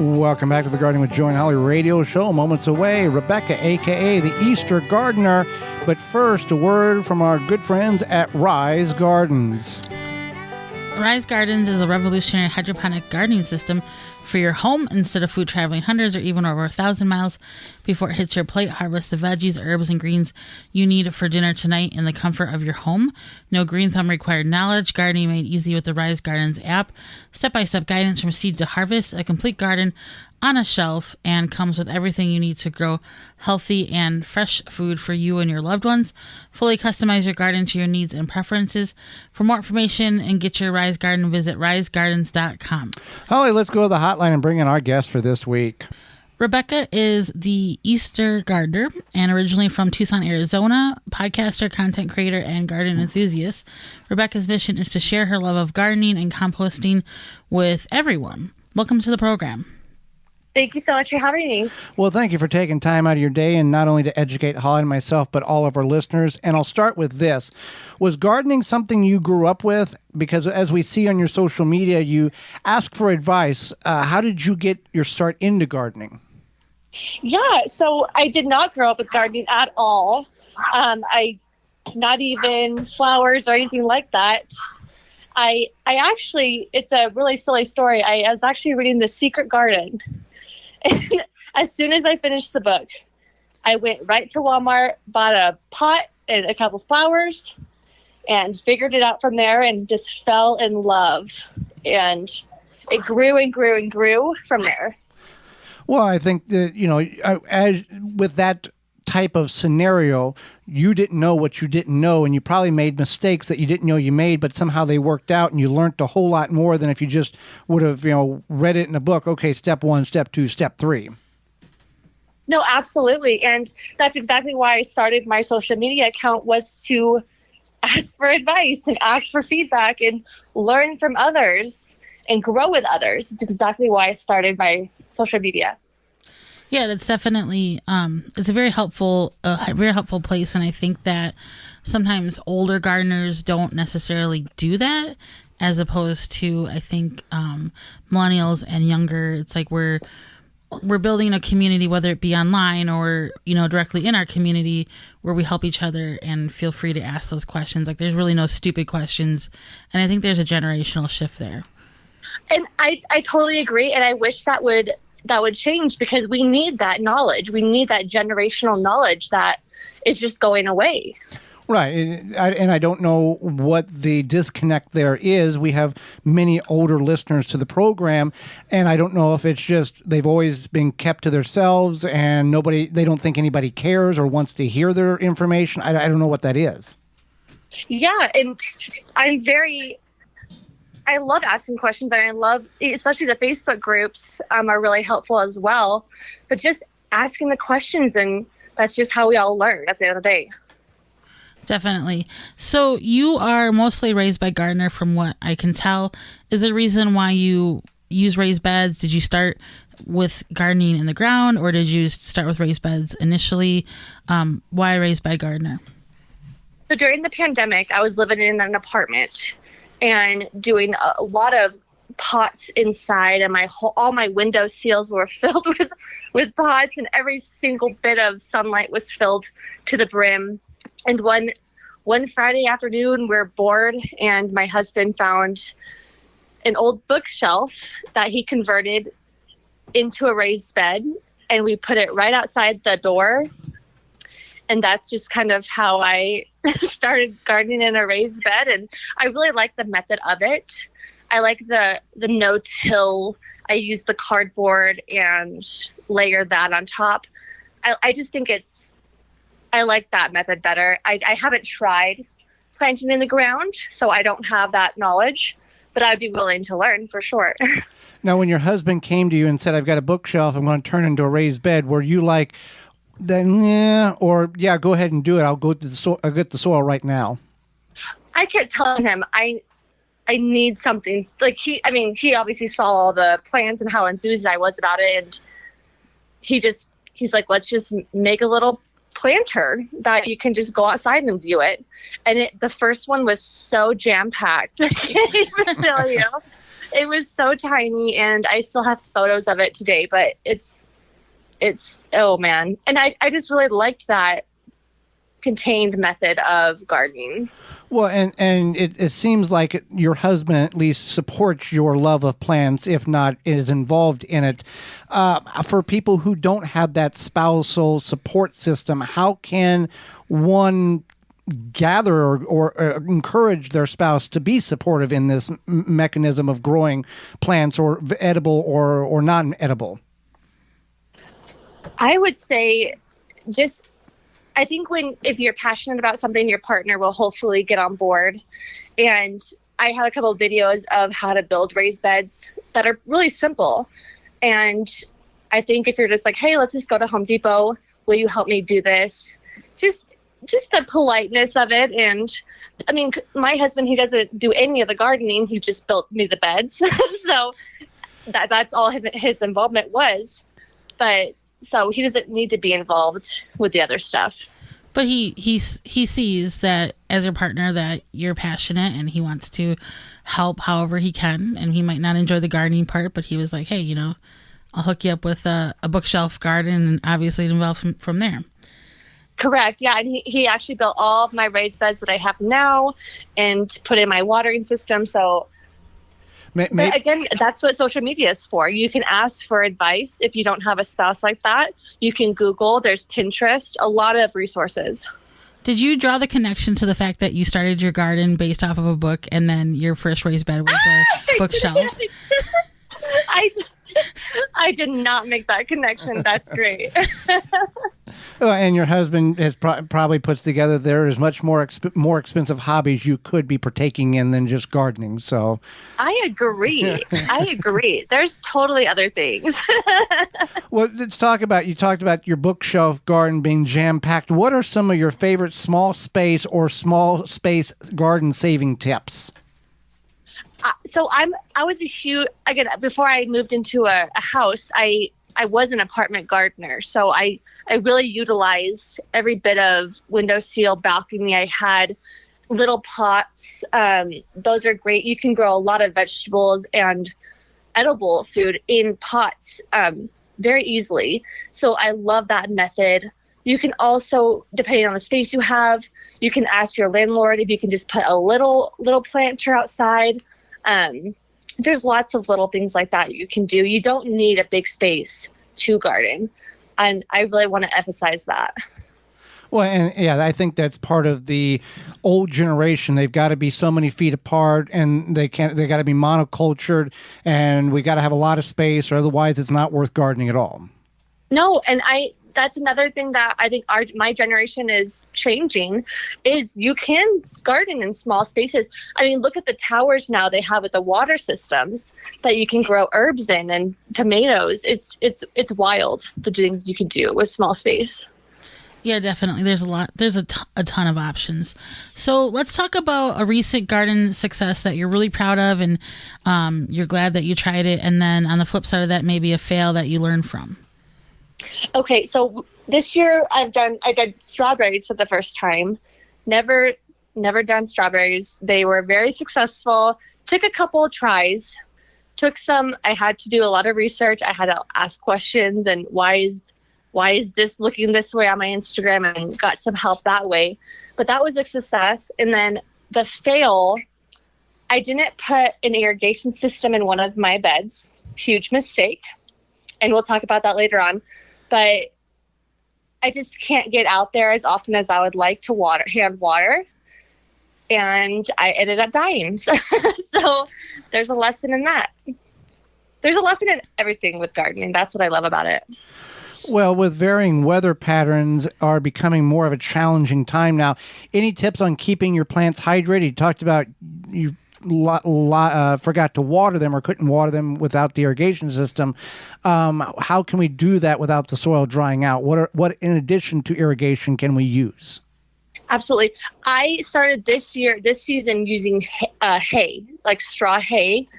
Welcome back to the Gardening with Joy and Holly radio show. Moments away, Rebecca, a.k.a. the Easter Gardener. But first, a word from our good friends at Rise Gardens. Rise Gardens is a revolutionary hydroponic gardening system for your home. Instead of food traveling hundreds or even over 1,000 miles before it hits your plate, harvest the veggies, herbs, and greens you need for dinner tonight in the comfort of your home. No green thumb required knowledge. Gardening made easy with the Rise Gardens app. Step-by-step guidance from seed to harvest. A complete garden on a shelf, and comes with everything you need to grow healthy and fresh food for you and your loved ones. Fully customize your garden to your needs and preferences. For more information and get your Rise Garden, visit risegardens.com. Holly, let's go to the hotline and bring in our guest for this week. Rebecca is the Theeastergardener and originally from Tucson, Arizona, podcaster, content creator, and garden enthusiast. Rebecca's mission is to share her love of gardening and composting with everyone. Welcome to the program. Thank you so much for having me. Well, thank you for taking time out of your day and not only to educate Holly and myself, but all of our listeners. And I'll start with this. Was gardening something you grew up with? Because as we see on your social media, you ask for advice. How did you get your start into gardening? Yeah, so I did not grow up with gardening at all. Not even flowers or anything like that. I actually, it's a really silly story. I was actually reading The Secret Garden. And as soon as I finished the book, I went right to Walmart, bought a pot and a couple flowers, and figured it out from there and just fell in love. And it grew and grew and grew from there. Well, I think that, as with that type of scenario, you didn't know what you didn't know, and you probably made mistakes that you didn't know you made, but somehow they worked out and you learned a whole lot more than if you just would have, read it in a book. Okay, step 1, step 2, step 3. No, absolutely. And that's exactly why I started my social media account, was to ask for advice and ask for feedback and learn from others and grow with others. It's exactly why I started my social media. Yeah, that's definitely, it's a very helpful place. And I think that sometimes older gardeners don't necessarily do that, as opposed to, I think, millennials and younger. It's like we're building a community, whether it be online or, directly in our community, where we help each other and feel free to ask those questions. Like, there's really no stupid questions. And I think there's a generational shift there. And I totally agree. And I wish that would change, because we need that knowledge. We need that generational knowledge that is just going away. Right. And I don't know what the disconnect there is. We have many older listeners to the program, and I don't know if it's just they've always been kept to themselves and they don't think anybody cares or wants to hear their information. I don't know what that is. Yeah. And I love asking questions, and I love, especially the Facebook groups are really helpful as well. But just asking the questions, and that's just how we all learn at the end of the day. Definitely. So you are mostly raised by gardener, from what I can tell. Is there a reason why you use raised beds? Did you start with gardening in the ground, or did you start with raised beds initially? Why raised by gardener? So during the pandemic, I was living in an apartment and doing a lot of pots inside, and all my window seals were filled with pots, and every single bit of sunlight was filled to the brim. And one Friday afternoon, we're bored, and my husband found an old bookshelf that he converted into a raised bed, and we put it right outside the door. And that's just kind of how I started gardening in a raised bed. And I really like the method of it. I like the no-till. I use the cardboard and layer that on top. I just think I like that method better. I haven't tried planting in the ground, so I don't have that knowledge, but I'd be willing to learn for sure. Now, when your husband came to you and said, I've got a bookshelf, I'm going to turn into a raised bed, were you like, then yeah, or yeah, go ahead and do it. I'll get the soil right now. I kept telling him I need something. Like he obviously saw all the plans and how enthused I was about it, and he's like, let's just make a little planter that you can just go outside and view it. And the first one was so jam packed. I can't even tell you. It was so tiny, and I still have photos of it today, but it's oh man. And I just really liked that contained method of gardening. Well, and it seems like your husband at least supports your love of plants, if not is involved in it. For people who don't have that spousal support system, how can one gather or encourage their spouse to be supportive in this mechanism of growing plants, or edible or non-edible? I would say I think if you're passionate about something, your partner will hopefully get on board. And I have a couple of videos of how to build raised beds that are really simple. And I think if you're just like, hey, let's just go to Home Depot, will you help me do this? Just the politeness of it. And I mean, my husband, he doesn't do any of the gardening. He just built me the beds. So that's all his involvement was. But so he doesn't need to be involved with the other stuff. But he sees that as your partner that you're passionate and he wants to help however he can. And he might not enjoy the gardening part, but he was like, hey, I'll hook you up with a bookshelf garden, and obviously involved from there. Correct. Yeah. And he actually built all of my raised beds that I have now and put in my watering system. So again, that's what social media is for. You can ask for advice if you don't have a spouse like that. You can Google, there's Pinterest, a lot of resources. Did you draw the connection to the fact that you started your garden based off of a book, and then your first raised bed was a bookshelf? I did not make that connection. That's great. And your husband has probably puts together there is much more expensive hobbies you could be partaking in than just gardening. So I agree. There's totally other things. Well, let's talk about, you talked about your bookshelf garden being jam-packed. What are some of your favorite small space garden saving tips? So I was a huge, again, before I moved into a house, I was an apartment gardener. So I really utilized every bit of windowsill, balcony I had, little pots. Those are great. You can grow a lot of vegetables and edible food in pots very easily. So I love that method. You can also, depending on the space you have, you can ask your landlord if you can just put a little planter outside. There's lots of little things like that you can do. You don't need a big space to garden. And I really want to emphasize that. Well, and yeah, I think that's part of the old generation. They've got to be so many feet apart, and they got to be monocultured, and we got to have a lot of space, or otherwise it's not worth gardening at all. No, and that's another thing that I think my generation is changing, is you can garden in small spaces. I mean, look at the towers now they have with the water systems that you can grow herbs in and tomatoes. It's wild, the things you can do with small space. Yeah, definitely. There's a ton of options. So let's talk about a recent garden success that you're really proud of, and you're glad that you tried it. And then on the flip side of that, maybe a fail that you learned from. Okay, so this year I did strawberries for the first time. Never done strawberries. They were very successful. Took a couple of tries. I had to do a lot of research. I had to ask questions, and why is this looking this way on my Instagram, and got some help that way. But that was a success. And then the fail, I didn't put an irrigation system in one of my beds. Huge mistake. And we'll talk about that later on. But I just can't get out there as often as I would like to hand water. And I ended up dying. So there's a lesson in that. There's a lesson in everything with gardening. That's what I love about it. Well, with varying weather patterns are becoming more of a challenging time now. Any tips on keeping your plants hydrated? You talked about you forgot to water them or couldn't water them without the irrigation system. How can we do that without the soil drying out? What in addition to irrigation can we use? Absolutely. I started this season using hay, like straw hay.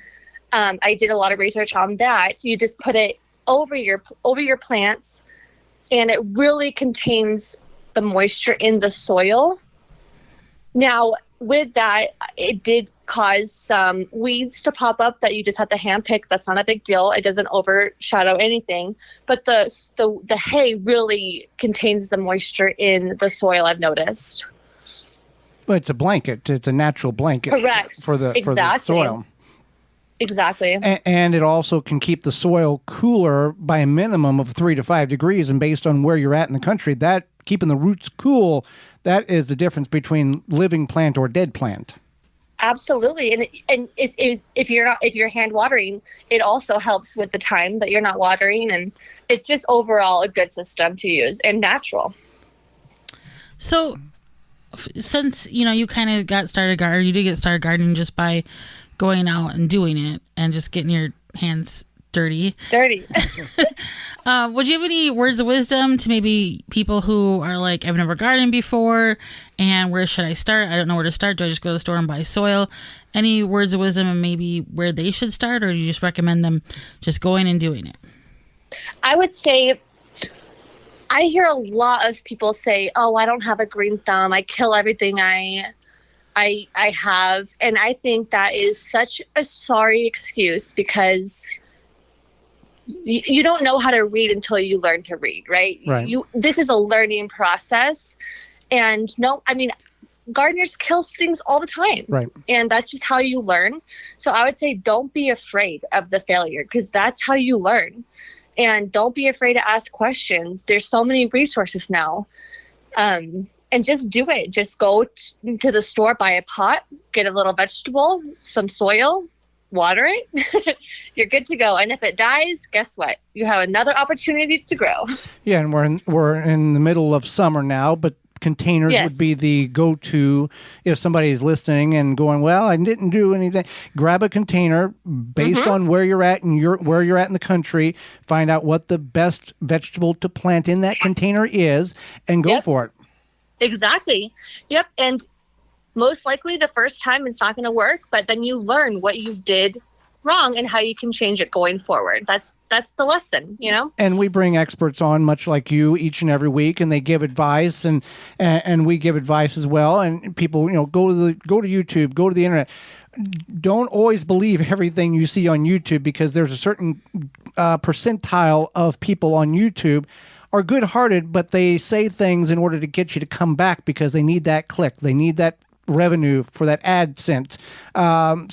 I did a lot of research on that. You just put it over your plants, and it really contains the moisture in the soil. Now, with that, it did cause some weeds to pop up that you just have to hand pick. That's not a big deal. It doesn't overshadow anything. But the hay really contains the moisture in the soil, I've noticed. But it's a blanket. It's a natural blanket. Correct. For the soil. Exactly. And it also can keep the soil cooler by a minimum of 3 to 5 degrees. And based on where you're at in the country, that keeping the roots cool, that is the difference between living plant or dead plant. Absolutely. And if you're hand watering, it also helps with the time that you're not watering. And it's just overall a good system to use and natural. So since, you kind of got started gardening, you did get started gardening just by going out and doing it and just getting your hands dirty. Would you have any words of wisdom to maybe people who are like, I've never gardened before, and where should I start? I don't know where to start. Do I just go to the store and buy soil? Any words of wisdom and maybe where they should start, or do you just recommend them just going and doing it? I would say, I hear a lot of people say, oh, I don't have a green thumb. I kill everything I have. And I think that is such a sorry excuse, because you don't know how to read until you learn to read, right? This is a learning process. And gardeners kill things all the time. Right. And that's just how you learn. So I would say don't be afraid of the failure, because that's how you learn. And don't be afraid to ask questions. There's so many resources now. And just do it. Just go to the store, buy a pot, get a little vegetable, some soil, water it. You're good to go. And if it dies, guess what? You have another opportunity to grow. Yeah, and we're in the middle of summer now, but containers would be the go-to if somebody's listening and going, well, I didn't do anything. Grab a container based on where you're at and where you're at in the country. Find out what the best vegetable to plant in that container is, and go for it. Exactly. Yep. And most likely the first time it's not going to work, but then you learn what you did wrong and how you can change it going forward. That's the lesson, And we bring experts on, much like you, each and every week, and they give advice, and we give advice as well. And people, go to YouTube, go to the internet. Don't always believe everything you see on YouTube, because there's a certain percentile of people on YouTube are good-hearted, but they say things in order to get you to come back because they need that click. They need that revenue for that AdSense.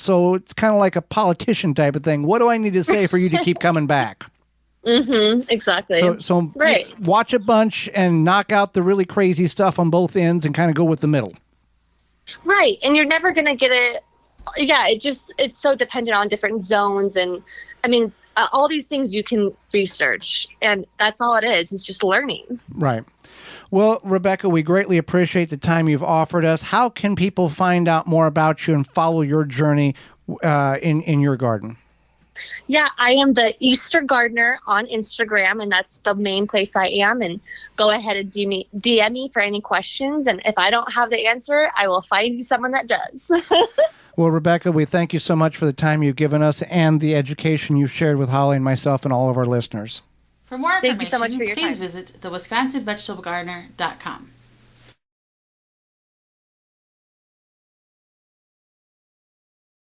So it's kind of like a politician type of thing. What do I need to say for you to keep coming back? Exactly. So watch a bunch and knock out the really crazy stuff on both ends and kind of go with the middle. Right. And you're never going to get it. Yeah, it's so dependent on different zones. And all these things you can research, and that's all it is. It's just learning. Right. Well, Rebecca, we greatly appreciate the time you've offered us. How can people find out more about you and follow your journey in your garden? Yeah, I am the Theeastergardener on Instagram, and that's the main place I am. And go ahead and DM me for any questions. And if I don't have the answer, I will find you someone that does. Well, Rebecca, we thank you so much for the time you've given us and the education you've shared with Holly and myself and all of our listeners. For more information, Thank you so much for your please time. visit thewisconsinvegetablegardener.com.